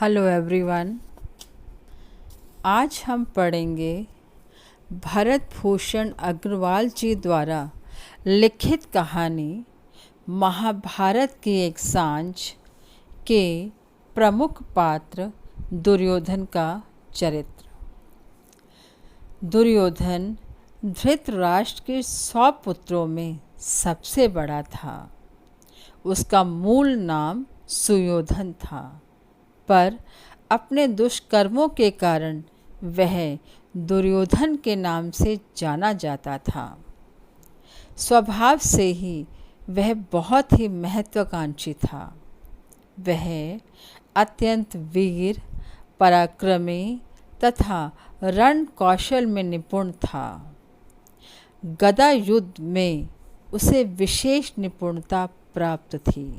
Hello everyone. आज हम पढ़ेंगे भरत भूषण अग्रवाल जी द्वारा लिखित कहानी महाभारत की एक सांझ के प्रमुख पात्र दुर्योधन का चरित्र। दुर्योधन धृतराष्ट्र के 100 पुत्रों में सबसे बड़ा था। उसका मूल नाम सुयोधन था, पर अपने दुष्कर्मों के कारण वह दुर्योधन के नाम से जाना जाता था। स्वभाव से ही वह बहुत ही महत्वाकांक्षी था। वह अत्यंत वीर, पराक्रमी तथा रण कौशल में निपुण था। गदा युद्ध में उसे विशेष निपुणता प्राप्त थी।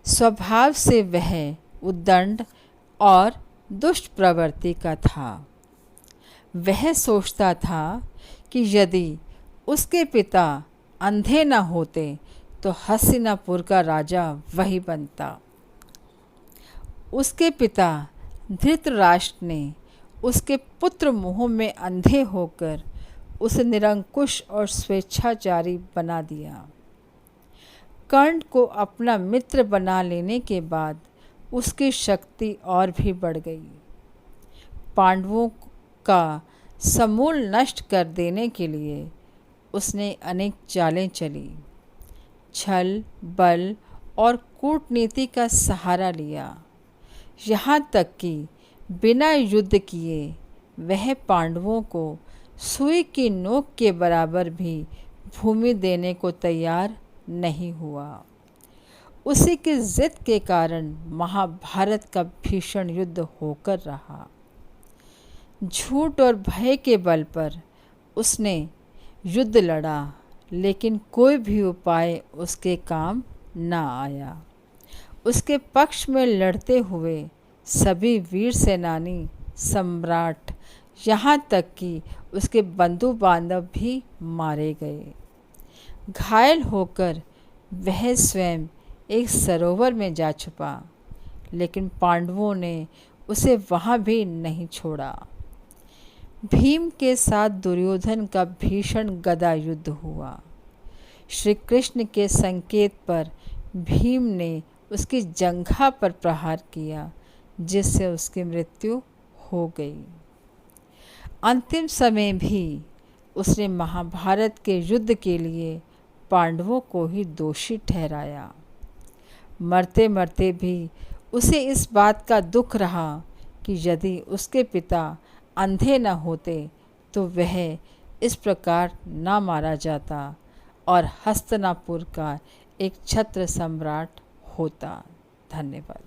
स्वभाव से वह उद्दंड और दुष्ट प्रवृत्ति का था। वह सोचता था कि यदि उसके पिता अंधे न होते तो हस्तिनापुर का राजा वही बनता। उसके पिता धृतराष्ट्र ने उसके पुत्र मोह में अंधे होकर उसे निरंकुश और स्वेच्छाचारी बना दिया। कर्ण को अपना मित्र बना लेने के बाद उसकी शक्ति और भी बढ़ गई। पांडवों का समूल नष्ट कर देने के लिए उसने अनेक चालें चली। छल, बल और कूटनीति का सहारा लिया। यहाँ तक कि बिना युद्ध किए वह पांडवों को सुई की नोक के बराबर भी भूमि देने को तैयार नहीं हुआ। उसी की जिद के कारण महाभारत का भीषण युद्ध होकर रहा। झूठ और भय के बल पर उसने युद्ध लड़ा, लेकिन कोई भी उपाय उसके काम न आया। उसके पक्ष में लड़ते हुए सभी वीर सेनानी, सम्राट, यहाँ तक कि उसके बंधु बांधव भी मारे गए। घायल होकर वह स्वयं एक सरोवर में जा छुपा, लेकिन पांडवों ने उसे वहाँ भी नहीं छोड़ा। भीम के साथ दुर्योधन का भीषण गदा युद्ध हुआ। श्री कृष्ण के संकेत पर भीम ने उसकी जंघा पर प्रहार किया, जिससे उसकी मृत्यु हो गई। अंतिम समय भी उसने महाभारत के युद्ध के लिए पांडवों को ही दोषी ठहराया। मरते मरते भी उसे इस बात का दुख रहा कि यदि उसके पिता अंधे न होते तो वह इस प्रकार न मारा जाता और हस्तिनापुर का एक छत्र सम्राट होता। धन्यवाद।